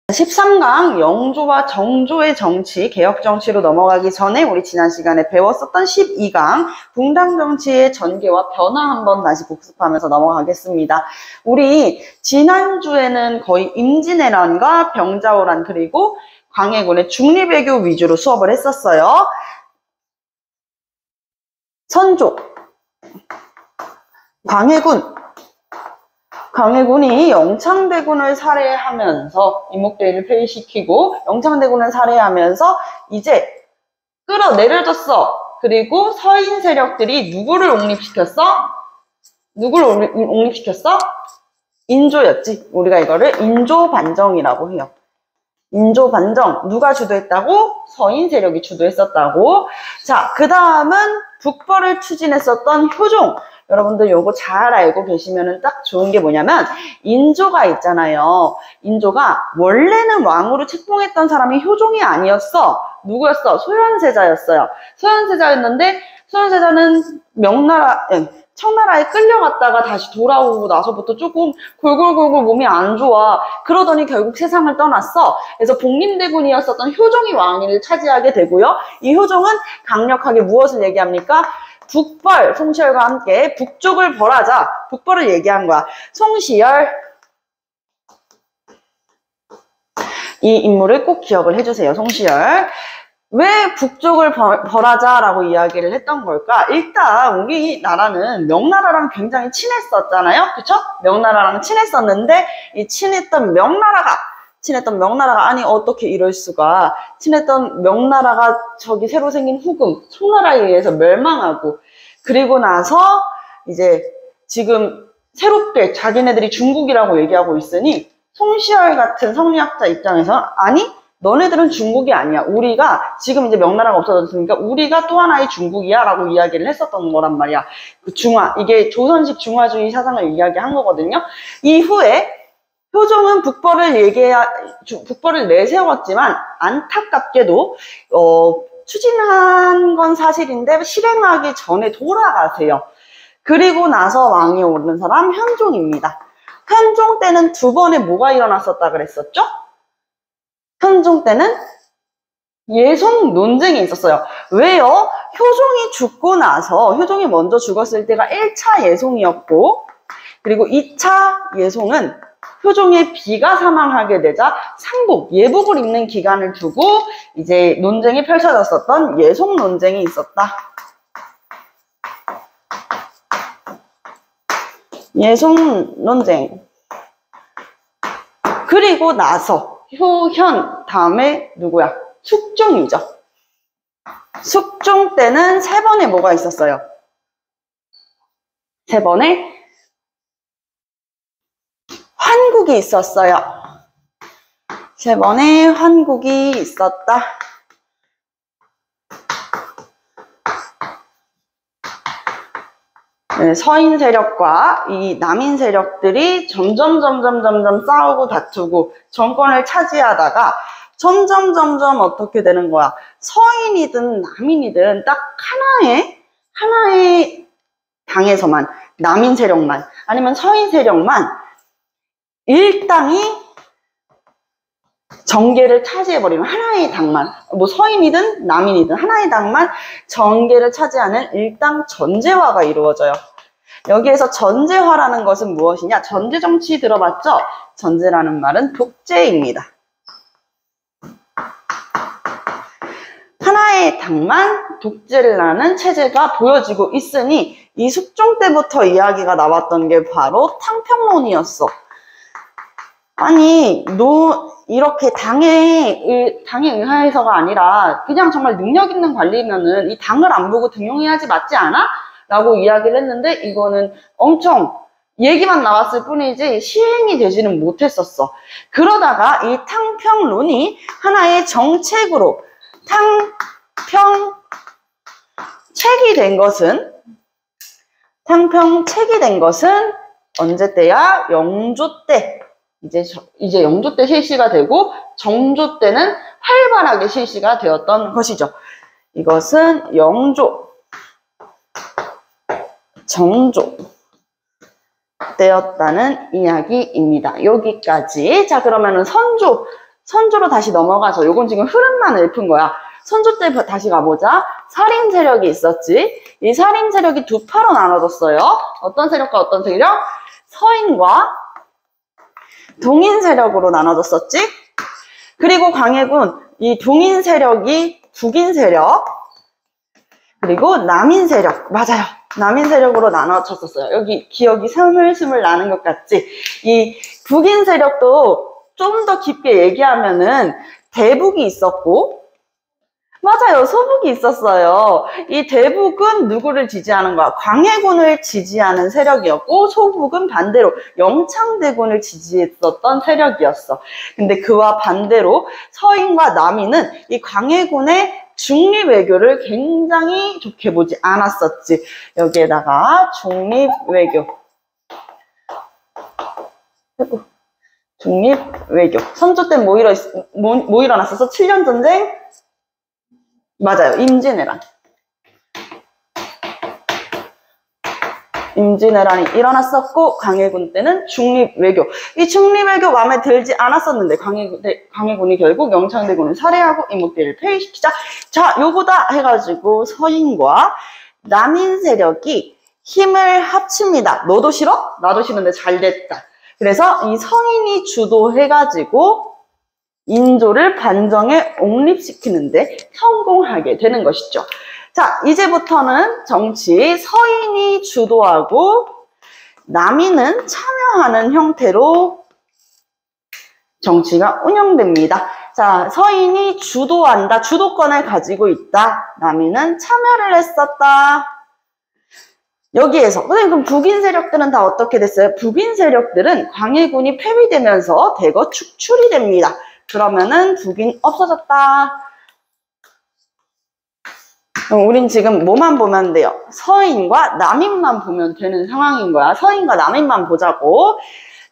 13강 영조와 정조의 정치, 개혁 정치로 넘어가기 전에 우리 지난 시간에 배웠었던 12강 붕당 정치의 전개와 변화 한번 다시 복습하면서 넘어가겠습니다. 우리 지난주에는 거의 임진왜란과 병자호란 그리고 광해군의 중리배교 위주로 수업을 했었어요. 선조, 광해군이 영창대군을 살해하면서 이목대를 폐위시키고 영창대군을 살해하면서 이제 끌어내려줬어. 그리고 서인 세력들이 누구를 옹립시켰어? 인조였지. 우리가 이거를 인조반정이라고 해요. 인조반정. 누가 주도했다고? 서인 세력이 주도했었다고. 자, 그 다음은 북벌을 추진했었던 효종. 여러분들 요거 잘 알고 계시면은 딱 좋은 게 뭐냐면 인조가 있잖아요. 인조가 원래는 왕으로 책봉했던 사람이 효종이 아니었어. 누구였어? 소현세자였어요. 소현세자였는데 소현세자는 청나라에 끌려갔다가 다시 돌아오고 나서부터 조금 골골골골 몸이 안 좋아. 그러더니 결국 세상을 떠났어. 그래서 복림대군이었었던 효종이 왕위를 차지하게 되고요. 이 효종은 강력하게 무엇을 얘기합니까? 북벌, 송시열과 함께 북쪽을 벌하자. 북벌을 얘기한 거야. 송시열. 이 인물을 꼭 기억을 해주세요. 송시열. 왜 북쪽을 벌하자라고 이야기를 했던 걸까? 일단 우리나라는 명나라랑 굉장히 친했었잖아요. 그쵸? 명나라랑 친했었는데 이 친했던 명나라가 아니 어떻게 이럴 수가. 친했던 명나라가 저기 새로 생긴 후금 송나라에 의해서 멸망하고 그리고 나서 이제 지금 새롭게 자기네들이 중국이라고 얘기하고 있으니 송시열 같은 성리학자 입장에서 아니 너네들은 중국이 아니야. 우리가 지금 이제 명나라가 없어졌으니까 우리가 또 하나의 중국이야 라고 이야기를 했었던 거란 말이야. 그 이게 조선식 중화주의 사상을 이야기한 거거든요. 이후에 효종은 북벌을 내세웠지만 안타깝게도 추진한 건 사실인데 실행하기 전에 돌아가세요. 그리고 나서 왕이 오른 사람 현종입니다. 현종 때는 두 번에 뭐가 일어났었다 그랬었죠? 현종 때는 예송 논쟁이 있었어요. 왜요? 효종이 죽고 나서 효종이 먼저 죽었을 때가 1차 예송이었고 그리고 2차 예송은 효종의 비가 사망하게 되자 상복, 예복을 입는 기간을 두고 이제 논쟁이 펼쳐졌었던 예송 논쟁이 있었다. 예송 논쟁. 그리고 나서 효현 다음에 누구야? 숙종이죠. 숙종 때는 세 번에 뭐가 있었어요? 세 번에 환국이 있었어요. 세 번에 환국이 있었다. 네, 서인 세력과 이 남인 세력들이 점점 싸우고 다투고 정권을 차지하다가 점점 어떻게 되는 거야? 서인이든 남인이든 딱 하나의 당에서만 남인 세력만 아니면 서인 세력만 일당이 정계를 차지해버리는 하나의 당만 뭐 서인이든 남인이든 하나의 당만 정계를 차지하는 일당 전제화가 이루어져요. 여기에서 전제화라는 것은 무엇이냐? 전제정치 들어봤죠? 전제라는 말은 독재입니다. 하나의 당만 독재를 하는 체제가 보여지고 있으니 이 숙종 때부터 이야기가 나왔던 게 바로 탕평론이었어. 아니 이렇게 당에 의하여서가 아니라 그냥 정말 능력 있는 관리면은 이 당을 안 보고 등용해야지 맞지 않아? 라고 이야기를 했는데 이거는 엄청 얘기만 나왔을 뿐이지 시행이 되지는 못했었어. 그러다가 이 탕평론이 하나의 정책으로 탕평책이 된 것은 언제 때야? 영조 때. 이제 영조 때 실시가 되고 정조 때는 활발하게 실시가 되었던 것이죠. 이것은 영조, 정조 때였다는 이야기입니다. 여기까지. 자, 그러면은 선조. 선조로 다시 넘어가서 요건 지금 흐름만 읊은 거야. 선조 때 다시 가보자. 살인 세력이 있었지. 이 살인 세력이 두 파로 나눠졌어요. 어떤 세력과 어떤 세력? 서인과 동인 세력으로 나눠졌었지. 그리고 광해군 이 동인 세력이 북인 세력 그리고 남인 세력 맞아요. 남인 세력으로 나눠졌었어요. 여기 기억이 스물스물 나는 것 같지? 이 북인 세력도 좀 더 깊게 얘기하면은 대북이 있었고 맞아요. 소북이 있었어요. 이 대북은 누구를 지지하는 거야? 광해군을 지지하는 세력이었고 소북은 반대로 영창대군을 지지했었던 세력이었어. 근데 그와 반대로 서인과 남인은 이 광해군의 중립외교를 굉장히 좋게 보지 않았었지. 여기에다가 중립외교. 중립외교. 선조 때 뭐 일어났었어? 7년 전쟁? 맞아요. 임진왜란. 임진왜란이 일어났었고 광해군 때는 중립외교. 이 중립외교 마음에 들지 않았었는데 광해군이 결국 영창대군을 살해하고 이목대를 폐위시키자. 자, 요거다 해가지고 서인과 남인 세력이 힘을 합칩니다. 너도 싫어? 나도 싫은데 잘 됐다. 그래서 이 서인이 주도해가지고 인조를 반정에 옹립시키는데 성공하게 되는 것이죠. 자, 이제부터는 정치 서인이 주도하고 남인은 참여하는 형태로 정치가 운영됩니다. 자, 서인이 주도한다, 주도권을 가지고 있다. 남인은 참여를 했었다. 여기에서 선생님 그럼 북인 세력들은 다 어떻게 됐어요? 북인 세력들은 광해군이 폐위되면서 대거 축출이 됩니다. 그러면은 북인 없어졌다. 우린 지금 뭐만 보면 돼요? 서인과 남인만 보면 되는 상황인 거야. 서인과 남인만 보자고.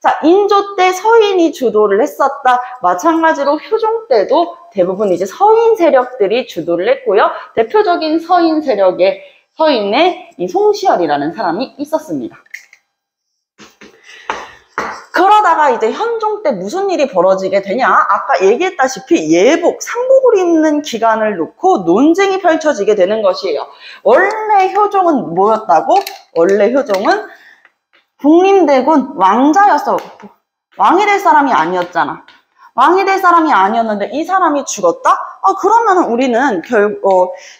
자, 인조 때 서인이 주도를 했었다. 마찬가지로 효종 때도 대부분 이제 서인 세력들이 주도를 했고요. 대표적인 서인의 이 송시열이라는 사람이 있었습니다. 그러다가 이제 현종 때 무슨 일이 벌어지게 되냐? 아까 얘기했다시피 예복, 상복을 입는 기간을 놓고 논쟁이 펼쳐지게 되는 것이에요. 원래 효종은 뭐였다고? 원래 효종은 국림대군 왕자였어. 왕이 될 사람이 아니었잖아. 왕이 될 사람이 아니었는데 이 사람이 죽었다? 그러면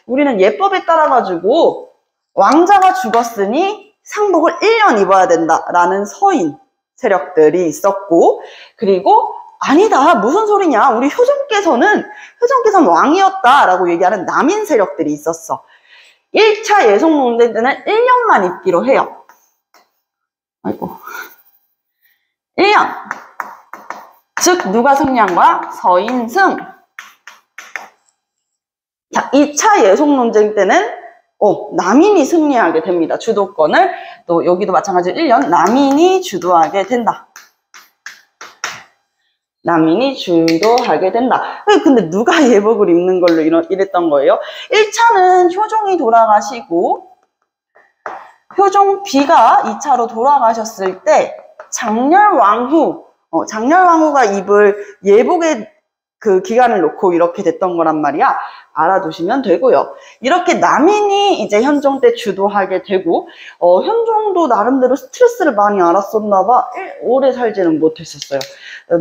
우리는 예법에 따라가지고 왕자가 죽었으니 상복을 1년 입어야 된다라는 서인 세력들이 있었고, 그리고 아니다, 무슨 소리냐, 우리 효종께서는 왕이었다라고 얘기하는 남인 세력들이 있었어. 1차 예송논쟁 때는 1년만 입기로 해요. 아이고, 1년. 즉 누가 승리한 거야? 서인승. 자, 2차 예송논쟁 때는 남인이 승리하게 됩니다. 주도권을. 또 여기도 마찬가지로 1년 남인이 주도하게 된다. 남인이 주도하게 된다. 근데 누가 예복을 입는 걸로 이랬던 거예요? 1차는 효종이 돌아가시고 효종 B가 2차로 돌아가셨을 때 장렬왕후가 입을 예복의 그 기간을 놓고 이렇게 됐던 거란 말이야. 알아두시면 되고요. 이렇게 남인이 이제 현종 때 주도하게 되고, 현종도 나름대로 스트레스를 많이 알았었나 봐. 오래 살지는 못했었어요.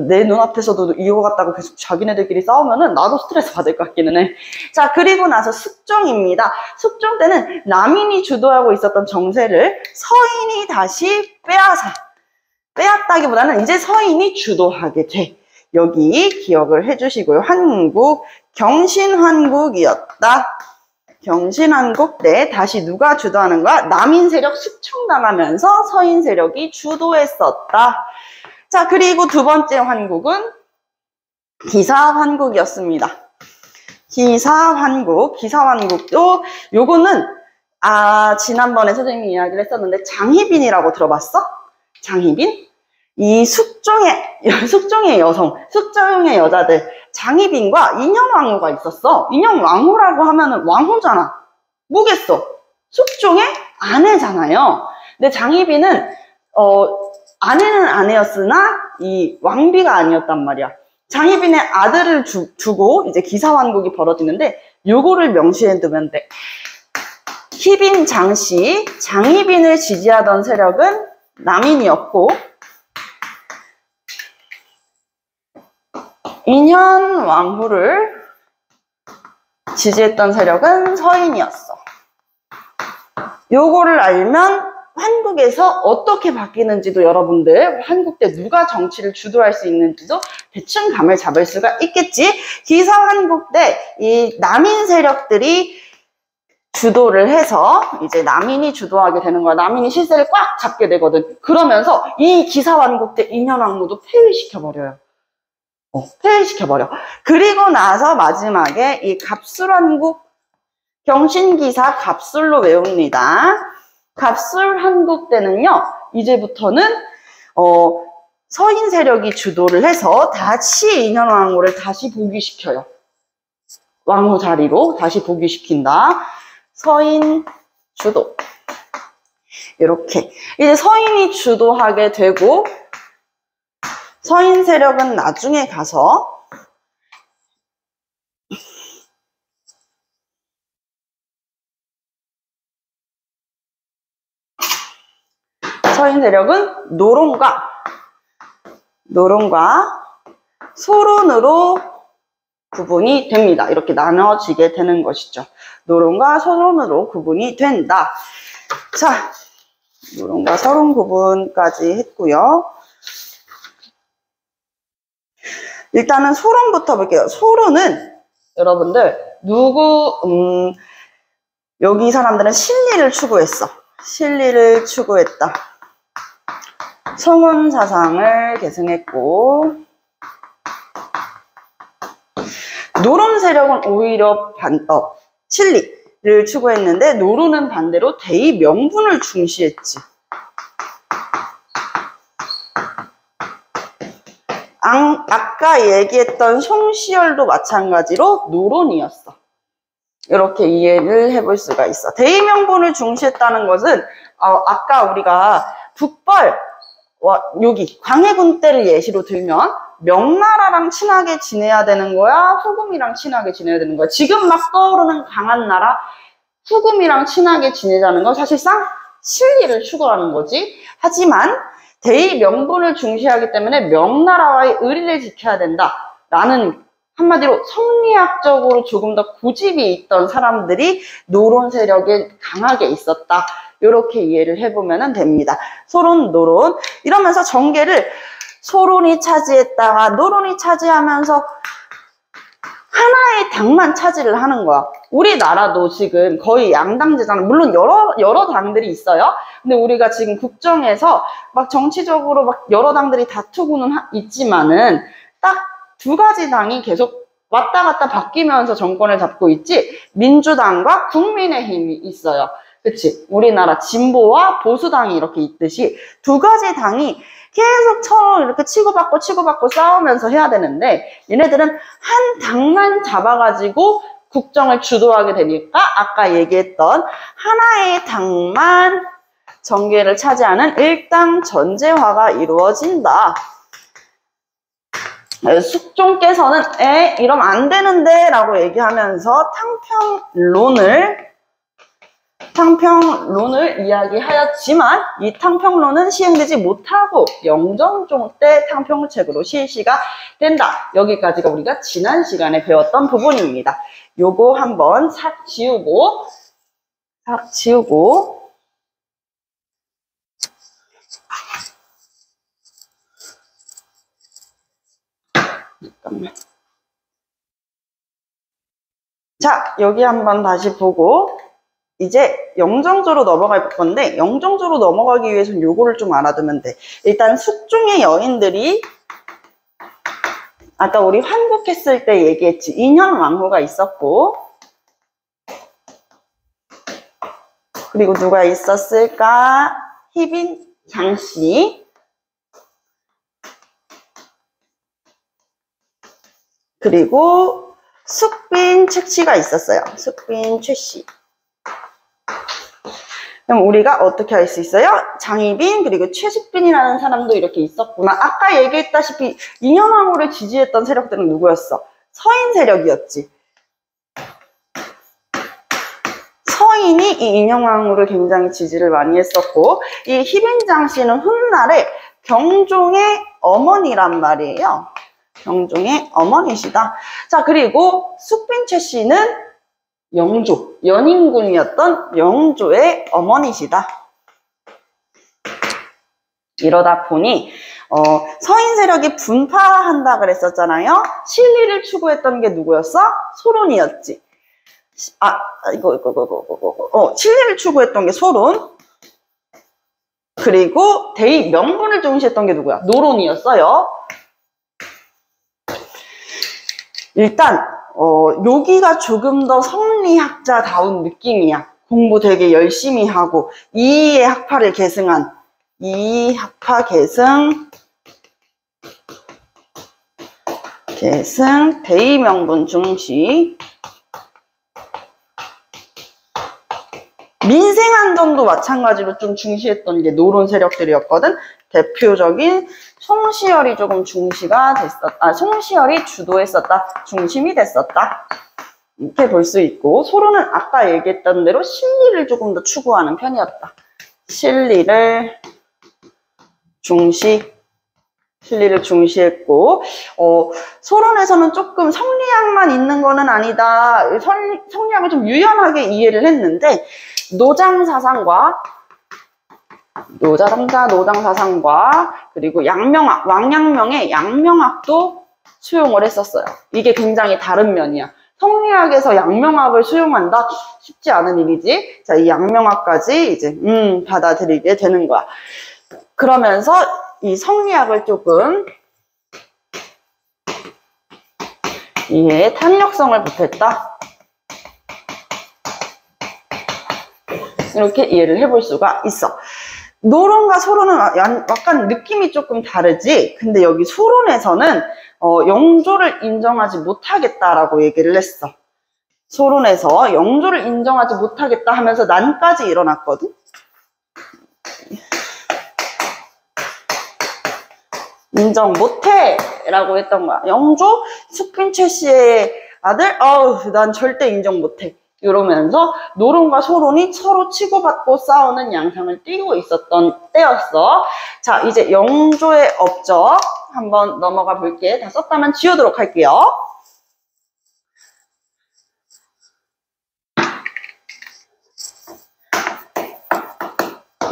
내 눈앞에서도 이거 같다고 계속 자기네들끼리 싸우면은 나도 스트레스 받을 것 같기는 해. 자, 그리고 나서 숙종입니다. 숙종 때는 남인이 주도하고 있었던 정세를 서인이 다시 빼앗다기보다는 이제 서인이 주도하게 돼. 여기 기억을 해주시고요. 한국, 경신환국이었다. 경신환국 때 다시 누가 주도하는 거야? 남인 세력 숙청당하면서 서인 세력이 주도했었다. 자, 그리고 두 번째 환국은 기사환국이었습니다. 기사환국도 요거는 지난번에 선생님이 이야기를 했었는데 장희빈이라고 들어봤어? 장희빈? 이 숙종의 여자들, 장희빈과 인현왕후가 있었어. 인현왕후라고 하면은 왕후잖아. 뭐겠어? 숙종의 아내잖아요. 근데 장희빈은, 아내는 아내였으나, 이 왕비가 아니었단 말이야. 장희빈의 아들을 두고 이제 기사환국이 벌어지는데 요거를 명시해 두면 돼. 희빈 장씨, 장희빈을 지지하던 세력은 남인이었고 인현 왕후를 지지했던 세력은 서인이었어. 요거를 알면 한국에서 어떻게 바뀌는지도 여러분들 한국 때 누가 정치를 주도할 수 있는지도 대충 감을 잡을 수가 있겠지. 기사한국 때 이 남인 세력들이 주도를 해서 이제 남인이 주도하게 되는 거야. 남인이 실세를 꽉 잡게 되거든. 그러면서 이 기사완국 때 인현왕후도 폐위시켜버려요. 폐위시켜버려. 그리고 나서 마지막에 이 갑술한국 경신기사 갑술로 외웁니다. 갑술한국 때는요, 이제부터는 서인 세력이 주도를 해서 다시 인현왕후를 다시 복위시켜요. 왕후 자리로 다시 복위시킨다. 서인 주도. 이렇게 이제 서인이 주도하게 되고 서인 세력은 나중에 가서 서인 세력은 노론과 소론으로 구분이 됩니다. 이렇게 나눠지게 되는 것이죠. 노론과 소론으로 구분이 된다. 자, 노론과 소론 구분까지 했고요. 일단은 소론부터 볼게요. 소론은 여러분들 여기 사람들은 신리를 추구했어. 신리를 추구했다. 성원 사상을 계승했고 노론 세력은 오히려 신리를 추구했는데 노론은 반대로 대의 명분을 중시했지. 아까 얘기했던 송시열도 마찬가지로 노론이었어. 이렇게 이해를 해볼 수가 있어. 대의 명분을 중시했다는 것은 아까 우리가 북벌 여기 광해군 때를 예시로 들면 명나라랑 친하게 지내야 되는 거야? 후금이랑 친하게 지내야 되는 거야? 지금 막 떠오르는 강한 나라 후금이랑 친하게 지내자는 건 사실상 신리를 추구하는 거지. 하지만 대의 명분을 중시하기 때문에 명나라와의 의리를 지켜야 된다라는 한마디로 성리학적으로 조금 더 고집이 있던 사람들이 노론 세력에 강하게 있었다. 이렇게 이해를 해보면 됩니다. 소론, 노론. 이러면서 정계를 소론이 차지했다가 노론이 차지하면서 하나의 당만 차지를 하는 거야. 우리나라도 지금 거의 양당제잖아. 물론 여러 당들이 있어요. 근데 우리가 지금 국정에서 막 정치적으로 막 여러 당들이 다투고는 있지만은 딱 두 가지 당이 계속 왔다 갔다 바뀌면서 정권을 잡고 있지. 민주당과 국민의힘이 있어요. 그치? 우리나라 진보와 보수당이 이렇게 있듯이 두 가지 당이 계속 서로 이렇게 치고받고 싸우면서 해야 되는데 얘네들은 한 당만 잡아가지고 국정을 주도하게 되니까 아까 얘기했던 하나의 당만 정계를 차지하는 일당 전제화가 이루어진다. 숙종께서는 이러면 안 되는데 라고 얘기하면서 탕평론을 이야기하였지만 이 탕평론은 시행되지 못하고 영정종 때 탕평책으로 실시가 된다. 여기까지가 우리가 지난 시간에 배웠던 부분입니다. 요거 한번 싹 지우고 잠깐만. 자, 여기 한번 다시 보고 이제 영정조로 넘어갈 건데 영정조로 넘어가기 위해서는 요거를 좀 알아두면 돼. 일단 숙종의 여인들이 아까 우리 환국했을 때 얘기했지. 인현 왕후가 있었고 그리고 누가 있었을까? 희빈 장씨 그리고 숙빈 최씨가 있었어요. 숙빈 최씨. 그럼 우리가 어떻게 할 수 있어요? 장희빈 그리고 최숙빈이라는 사람도 이렇게 있었구나. 아까 얘기했다시피 인현왕후를 지지했던 세력들은 누구였어? 서인 세력이었지. 서인이 이 인현왕후를 굉장히 지지를 많이 했었고, 이 희빈장 씨는 훗날에 경종의 어머니란 말이에요. 경종의 어머니시다. 자, 그리고 숙빈 최 씨는 영조, 연인군이었던 영조의 어머니시다. 이러다 보니 서인 세력이 분파한다 그랬었잖아요. 실리를 추구했던 게 누구였어? 소론이었지. 실리를 추구했던 게 소론. 그리고 대의 명분을 중시했던 게 누구야? 노론이었어요. 일단 여기가 조금 더 성리학자다운 느낌이야. 공부 되게 열심히 하고 이의 학파를 계승한 이학파 계승 대의 명분 중시. 민생안전도 마찬가지로 좀 중시했던 게 노론 세력들이었거든. 대표적인 송시열이 조금 중시가 됐었다. 송시열이 주도했었다. 중심이 됐었다. 이렇게 볼 수 있고, 소론은 아까 얘기했던 대로 실리를 조금 더 추구하는 편이었다. 실리를 중시했고, 소론에서는 조금 성리학만 있는 거는 아니다. 성리학을 좀 유연하게 이해를 했는데, 노장사상과 그리고 양명학, 왕양명의 양명학도 수용을 했었어요. 이게 굉장히 다른 면이야. 성리학에서 양명학을 수용한다? 쉽지 않은 일이지. 자, 이 양명학까지 이제 받아들이게 되는 거야. 그러면서 이 성리학을 조금 이해에 탄력성을 보탰다. 이렇게 이해를 해볼 수가 있어. 노론과 소론은 약간 느낌이 조금 다르지. 근데 여기 소론에서는 영조를 인정하지 못하겠다라고 얘기를 했어. 소론에서 영조를 인정하지 못하겠다 하면서 난까지 일어났거든. 인정 못해 라고 했던 거야. 영조, 숙빈 최 씨의 아들, 난 절대 인정 못해. 이러면서 노론과 소론이 서로 치고받고 싸우는 양상을 띠고 있었던 때였어. 자, 이제 영조의 업적 한번 넘어가 볼게. 다 썼다면 지우도록 할게요.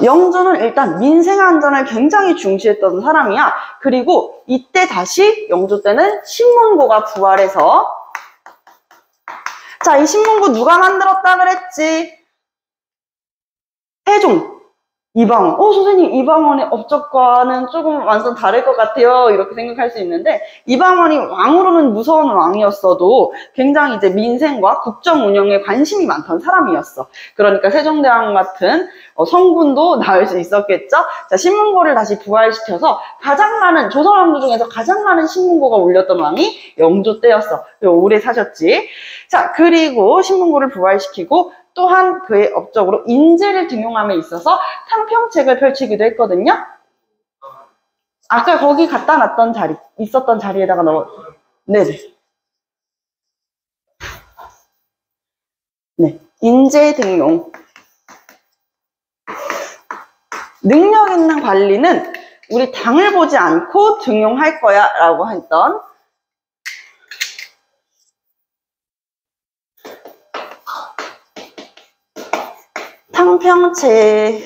영조는 일단 민생안전을 굉장히 중시했던 사람이야. 그리고 이때 다시 영조 때는 신문고가 부활해서, 자, 이 신문고 누가 만들었다 그랬지? 태종, 이방원. 선생님, 이방원의 업적과는 조금 완전 다를 것 같아요. 이렇게 생각할 수 있는데, 이방원이 왕으로는 무서운 왕이었어도 굉장히 이제 민생과 국정 운영에 관심이 많던 사람이었어. 그러니까 세종대왕 같은 성군도 나올 수 있었겠죠? 자, 신문고를 다시 부활시켜서 조선 왕조 중에서 가장 많은 신문고가 울렸던 왕이 영조 때였어. 오래 사셨지. 자, 그리고 신문고를 부활시키고 또한 그의 업적으로 인재를 등용함에 있어서 탕평책을 펼치기도 했거든요. 아까 거기 갖다 놨던 자리, 있었던 자리에다가 네네. 네, 인재 등용. 능력 있는 관리는 우리 당을 보지 않고 등용할 거야 라고 했던, 탕평책을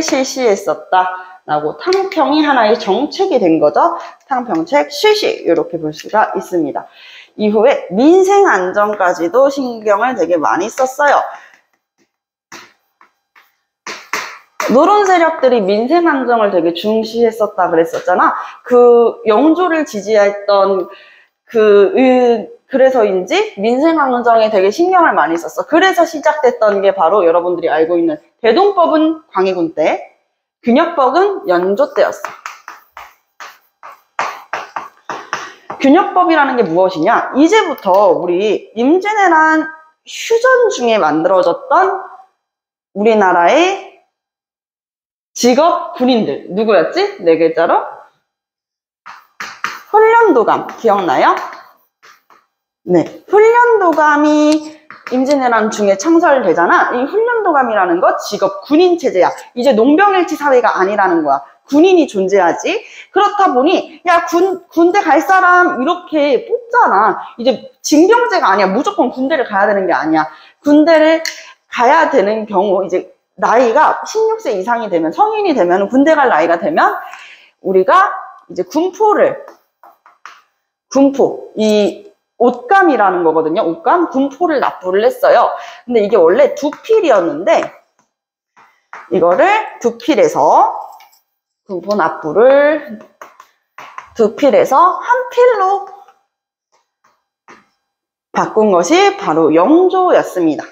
실시했었다 라고, 탕평이 하나의 정책이 된 거죠. 탕평책 실시, 이렇게 볼 수가 있습니다. 이후에 민생안전까지도 신경을 되게 많이 썼어요. 노론 세력들이 민생안정을 되게 중시했었다 그랬었잖아. 그 영조를 지지했던 그래서인지 민생안정에 되게 신경을 많이 썼어. 그래서 시작됐던 게 바로 여러분들이 알고 있는 대동법은 광해군 때, 균역법은 연조 때였어. 균역법이라는 게 무엇이냐? 이제부터 우리 임진왜란 휴전 중에 만들어졌던 우리나라의 직업 군인들. 누구였지? 네 글자로? 훈련도감. 기억나요? 네. 훈련도감이 임진왜란 중에 창설되잖아. 이 훈련도감이라는 거 직업 군인 체제야. 이제 농병일치 사회가 아니라는 거야. 군인이 존재하지. 그렇다 보니 야 군대 갈 사람 이렇게 뽑잖아. 이제 징병제가 아니야. 무조건 군대를 가야 되는 게 아니야. 군대를 가야 되는 경우 이제 나이가 16세 이상이 되면 성인이 되면 군대 갈 나이가 되면 우리가 이제 군포 이 옷감이라는 거거든요. 옷감 군포를 납부를 했어요. 근데 이게 원래 두 필이었는데 이거를 두 필에서 군포 납부를 두 필에서 한 필로 바꾼 것이 바로 영조였습니다.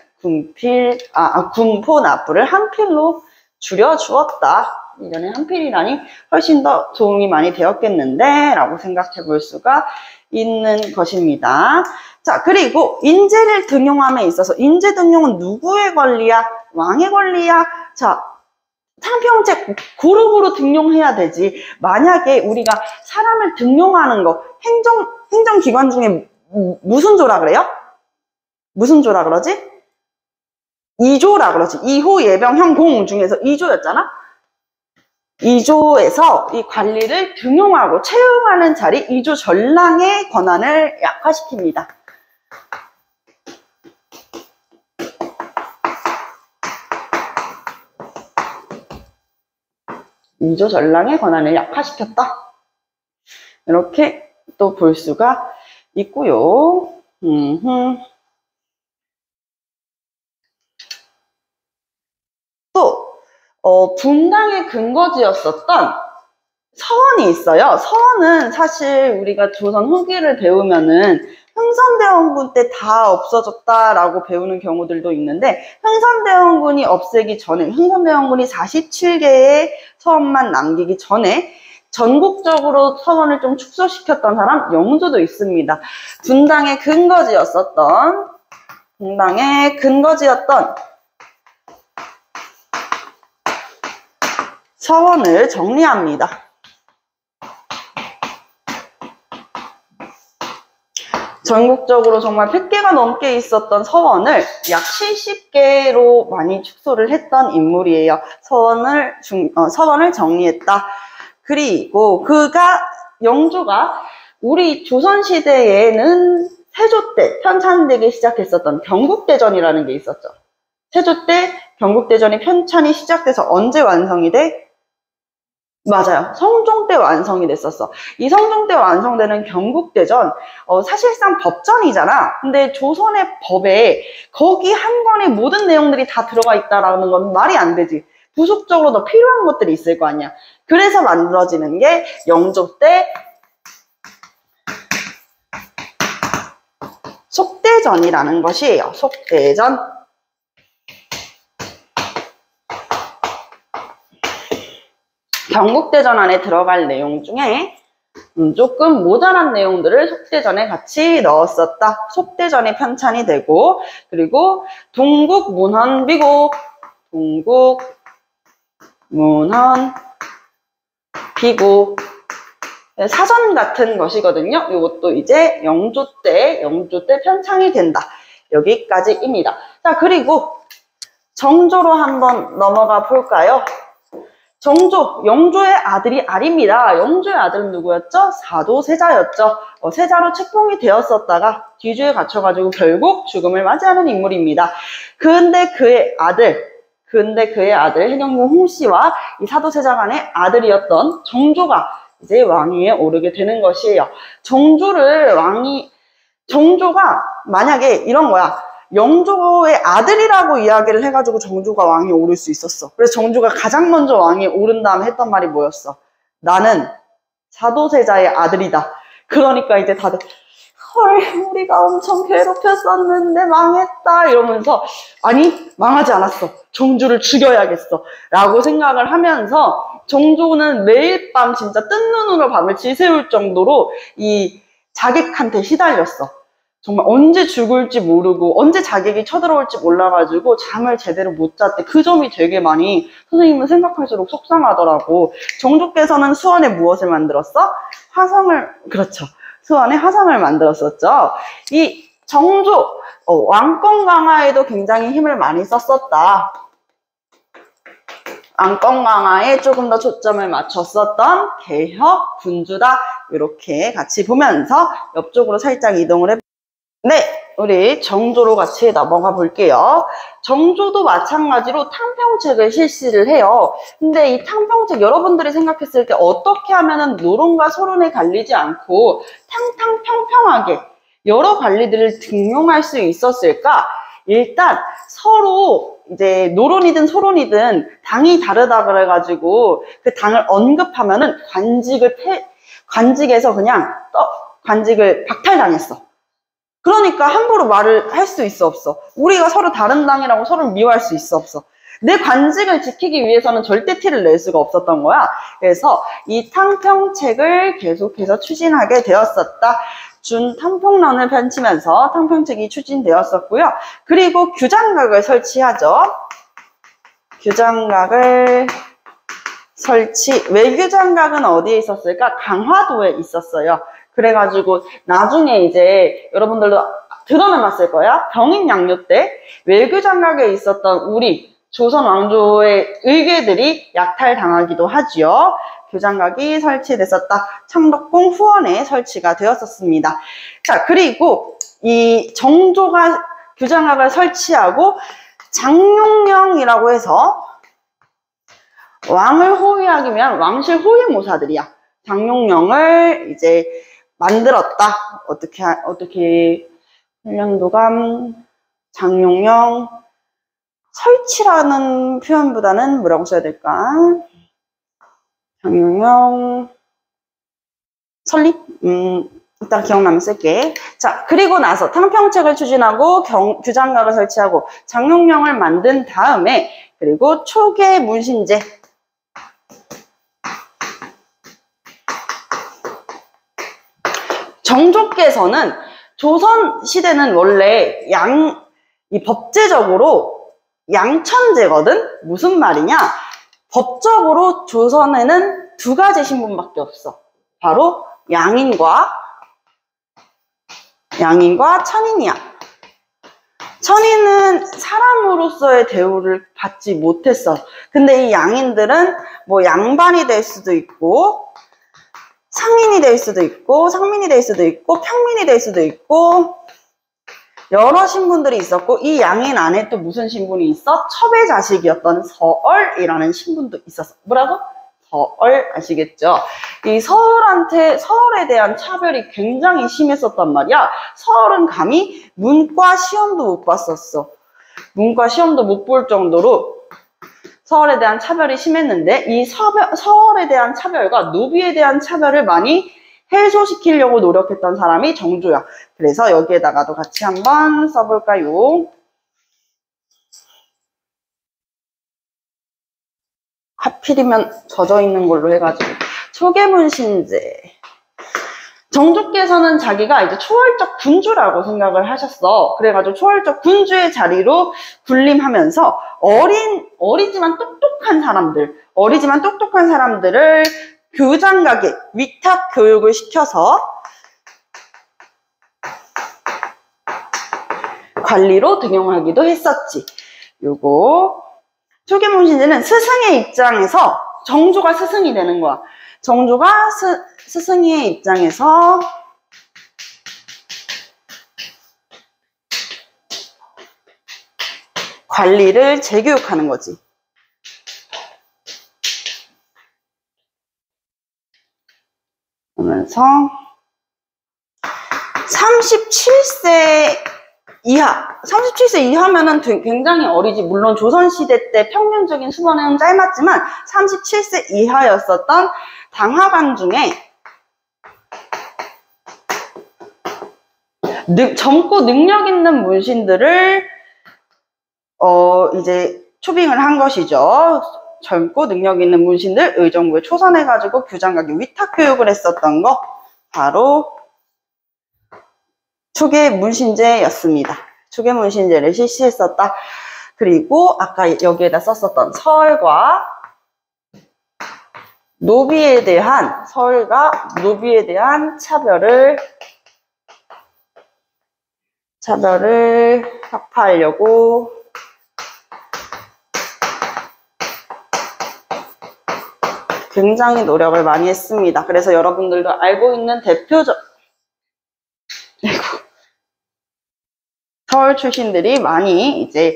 군포 납부를 한 필로 줄여주었다. 이전에 한 필이라니 훨씬 더 도움이 많이 되었겠는데 라고 생각해 볼 수가 있는 것입니다. 자, 그리고 인재를 등용함에 있어서 인재 등용은 누구의 권리야? 왕의 권리야? 자, 상평책 그룹으로 등용해야 되지. 만약에 우리가 사람을 등용하는 거 행정기관 중에 무슨 조라 그래요? 무슨 조라 그러지? 2조라 그러지. 2호 예병형 공 중에서 2조였잖아. 2조에서 이 관리를 등용하고 채용하는 자리 2조 전랑의 권한을 약화시킵니다. 2조 전랑의 권한을 약화시켰다. 이렇게 또 볼 수가 있고요. 또 분당의 근거지였었던 서원이 있어요. 서원은 사실 우리가 조선 후기를 배우면은 흥선대원군 때 다 없어졌다라고 배우는 경우들도 있는데 흥선대원군이 없애기 전에 흥선대원군이 47개의 서원만 남기기 전에 전국적으로 서원을 좀 축소시켰던 사람 영조도 있습니다. 분당의 근거지였던 서원을 정리합니다. 전국적으로 정말 100개가 넘게 있었던 서원을 약 70개로 많이 축소를 했던 인물이에요. 서원을 정리했다. 그리고 영조가 우리 조선시대에는 세조 때 편찬되기 시작했었던 경국대전이라는 게 있었죠. 세조 때 경국대전이 편찬이 시작돼서 언제 완성이 돼? 맞아요. 성종 때 완성이 됐었어. 이 성종 때 완성되는 경국대전, 사실상 법전이잖아. 근데 조선의 법에 거기 한 권에 모든 내용들이 다 들어가 있다라는 건 말이 안 되지. 부속적으로 더 필요한 것들이 있을 거 아니야. 그래서 만들어지는 게 영조 때 속대전이라는 것이에요. 속대전. 경국대전 안에 들어갈 내용 중에 조금 모자란 내용들을 속대전에 같이 넣었었다. 속대전이 편찬이 되고, 그리고 동국문헌비고, 사전 같은 것이거든요. 이것도 이제 영조 때 편찬이 된다. 여기까지입니다. 자, 그리고 정조로 한번 넘어가 볼까요? 영조의 아들이 아리입니다. 영조의 아들은 누구였죠? 사도세자였죠. 세자로 책봉이 되었었다가 뒤주에 갇혀가지고 결국 죽음을 맞이하는 인물입니다. 근데 그의 아들 해경궁 홍씨와 이 사도세자 간의 아들이었던 정조가 이제 왕위에 오르게 되는 것이에요. 정조가 만약에 이런 거야. 영조의 아들이라고 이야기를 해가지고 정조가 왕위에 오를 수 있었어. 그래서 정조가 가장 먼저 왕위에 오른 다음에 했던 말이 뭐였어? 나는 사도세자의 아들이다. 그러니까 이제 다들 헐, 우리가 엄청 괴롭혔었는데 망했다 이러면서 아니, 망하지 않았어. 정조를 죽여야겠어 라고 생각을 하면서 정조는 매일 밤 진짜 뜬 눈으로 밤을 지새울 정도로 이 자객한테 시달렸어. 정말 언제 죽을지 모르고 언제 자객이 쳐들어올지 몰라가지고 잠을 제대로 못 잤대. 그 점이 되게 많이 선생님은 생각할수록 속상하더라고. 정조께서는 수원에 무엇을 만들었어? 화성을, 그렇죠. 수원에 화성을 만들었었죠. 이 정조, 왕권 강화에도 굉장히 힘을 많이 썼었다. 왕권 강화에 조금 더 초점을 맞췄었던 개혁 군주다. 이렇게 같이 보면서 옆쪽으로 살짝 이동을 해볼게요. 네, 우리 정조로 같이 넘어가 볼게요. 정조도 마찬가지로 탕평책을 실시를 해요. 근데 이 탕평책 여러분들이 생각했을 때 어떻게 하면은 노론과 소론에 갈리지 않고 탕탕평평하게 여러 관리들을 등용할 수 있었을까? 일단 서로 이제 노론이든 소론이든 당이 다르다 그래가지고 그 당을 언급하면은 관직에서 그냥 관직을 박탈당했어. 그러니까 함부로 말을 할 수 있어 없어. 우리가 서로 다른 당이라고 서로 미워할 수 있어 없어. 내 관직을 지키기 위해서는 절대 티를 낼 수가 없었던 거야. 그래서 이 탕평책을 계속해서 추진하게 되었었다. 준탕평론을 펼치면서 탕평책이 추진되었었고요. 그리고 규장각을 설치하죠. 규장각을 설치. 외규장각은 어디에 있었을까? 강화도에 있었어요. 그래가지고 나중에 이제 여러분들도 들어는 봤을 거야. 병인양요 때 외교장각에 있었던 우리 조선 왕조의 의궤들이 약탈당하기도 하지요. 교장각이 설치됐었다. 창덕궁 후원에 설치가 되었었습니다. 자, 그리고 이 정조가 규장각을 설치하고 장룡령이라고 해서 왕을 호위하기 위한 왕실 호위모사들이야. 장룡령을 이제 만들었다. 어떻게 훈련도감 장룡령 설치라는 표현보다는 뭐라고 써야 될까? 장룡령 설립? 일단 기억나면 쓸게. 자, 그리고 나서 탕평책을 추진하고 규장각을 설치하고 장룡령을 만든 다음에 그리고 초계 문신제 정조께서는 조선 시대는 원래 이 법제적으로 양천제거든? 무슨 말이냐? 법적으로 조선에는 두 가지 신분밖에 없어. 바로 양인과 천인이야. 천인은 사람으로서의 대우를 받지 못했어. 근데 이 양인들은 뭐 양반이 될 수도 있고 상인이 될 수도 있고 상민이 될 수도 있고 평민이 될 수도 있고 여러 신분들이 있었고 이 양인 안에 또 무슨 신분이 있어? 첩의 자식이었던 서얼이라는 신분도 있었어. 뭐라고? 서얼 아시겠죠? 이 서얼에 대한 차별이 굉장히 심했었단 말이야. 서얼은 감히 문과 시험도 못 봤었어. 문과 시험도 못 볼 정도로 서얼에 대한 차별이 심했는데 이 서얼에 대한 차별과 노비에 대한 차별을 많이 해소시키려고 노력했던 사람이 정조야. 그래서 여기에다가도 같이 한번 써볼까요? 하필이면 젖어있는 걸로 해가지고 초계문신제. 정조께서는 자기가 이제 초월적 군주라고 생각을 하셨어. 그래가지고 초월적 군주의 자리로 군림하면서 어리지만 똑똑한 사람들을 교장각에 위탁 교육을 시켜서 관리로 등용하기도 했었지. 요거 초계문신제는 스승의 입장에서 정조가 스승이 되는 거야. 정조가 스승의 입장에서 관리를 재교육하는 거지. 그러면서 37세 이하면은 굉장히 어리지. 물론 조선시대 때 평균적인 수명은 짧았지만 37세 이하였었던 당하관 중에 젊고 능력 있는 문신들을 이제 초빙을 한 것이죠. 젊고 능력 있는 문신들 의정부에 초선해가지고 규장각에 위탁 교육을 했었던 거 바로 초계 문신제였습니다. 초계 문신제를 실시했었다. 그리고 아까 여기에다 썼었던 서울과 노비에 대한 차별을 혁파하려고 굉장히 노력을 많이 했습니다. 그래서 여러분들도 알고 있는 대표적 서울 출신들이 많이 이제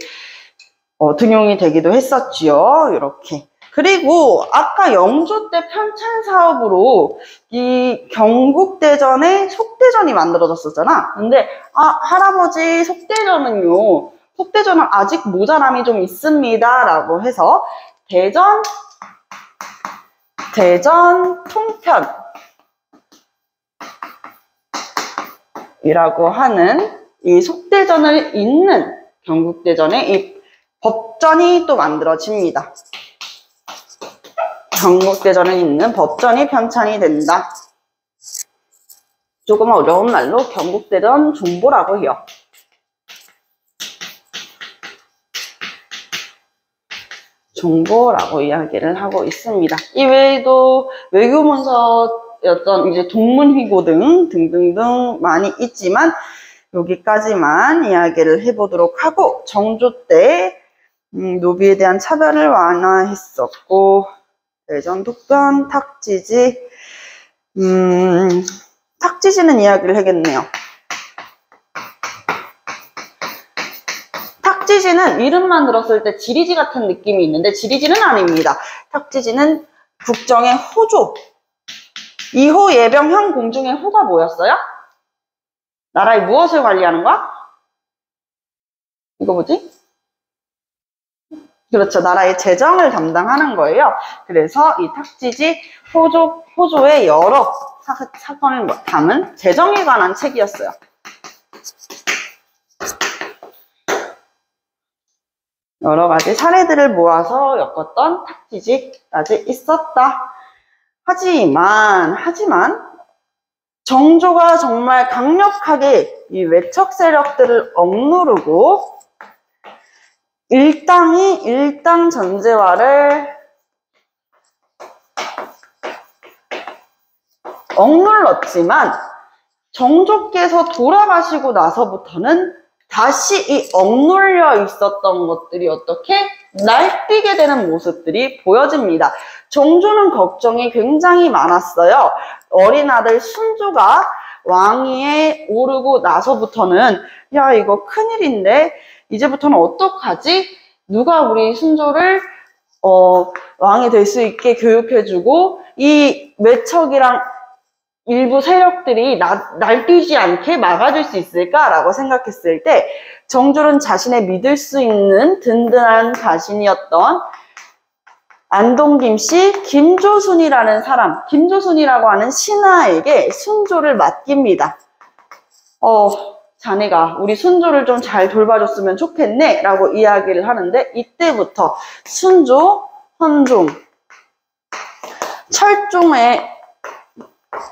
등용이 되기도 했었지요. 이렇게. 그리고 아까 영조 때 편찬 사업으로 이 경국대전에 속대전이 만들어졌었잖아. 근데 할아버지 속대전은 아직 모자람이 좀 있습니다 라고 해서 대전 통편이라고 하는 이 속대전을 잇는 경국대전에 이 법전이 또 만들어집니다. 경국대전을 잇는 법전이 편찬이 된다. 조금 어려운 말로 경국대전 종보라고 해요. 종보라고 이야기를 하고 있습니다. 이 외에도 외교문서였던 이제 동문휘고 등등등 많이 있지만 여기까지만 이야기를 해보도록 하고, 정조 때 노비에 대한 차별을 완화했었고, 대전 독변 탁지지, 탁지지는 이야기를 하겠네요. 탁지지는 이름만 들었을 때 지리지 같은 느낌이 있는데 지리지는 아닙니다. 탁지지는 국정의 호조. 2호 예병형 공중의 호가 뭐였어요? 나라의 무엇을 관리하는 거야? 이거 뭐지? 그렇죠. 나라의 재정을 담당하는 거예요. 그래서 이 탁지지 호조의 여러 사건을 담은 재정에 관한 책이었어요. 여러 가지 사례들을 모아서 엮었던 탁지지까지 있었다. 하지만 정조가 정말 강력하게 이 외척 세력들을 억누르고 일당 전제화를 억눌렀지만 정조께서 돌아가시고 나서부터는 다시 이 억눌려 있었던 것들이 어떻게 날뛰게 되는 모습들이 보여집니다. 정조는 걱정이 굉장히 많았어요. 어린 아들 순조가 왕위에 오르고 나서부터는 야, 이거 큰일인데 이제부터는 어떡하지? 누가 우리 순조를 왕이 될 수 있게 교육해주고 이 외척이랑 일부 세력들이 날뛰지 않게 막아줄 수 있을까라고 생각했을 때 정조는 자신의 믿을 수 있는 든든한 가신이었던 안동김씨 김조순이라는 사람, 김조순이라고 하는 신하에게 순조를 맡깁니다. 자네가 우리 순조를 좀 잘 돌봐줬으면 좋겠네 라고 이야기를 하는데, 이때부터 순조, 헌종, 철종에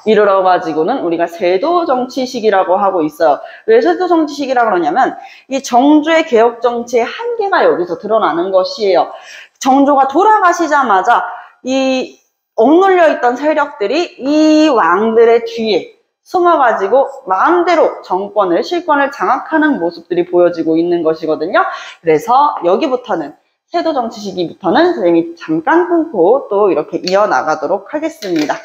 이르러가지고는 우리가 세도정치 시기라고 하고 있어요. 왜 세도정치 시기라고 그러냐면 이 정조의 개혁정치의 한계가 여기서 드러나는 것이에요. 정조가 돌아가시자마자 이 억눌려 있던 세력들이 이 왕들의 뒤에 숨어가지고 마음대로 실권을 장악하는 모습들이 보여지고 있는 것이거든요. 그래서 여기부터는 세도정치 시기부터는 선생님이 잠깐 끊고 또 이렇게 이어나가도록 하겠습니다.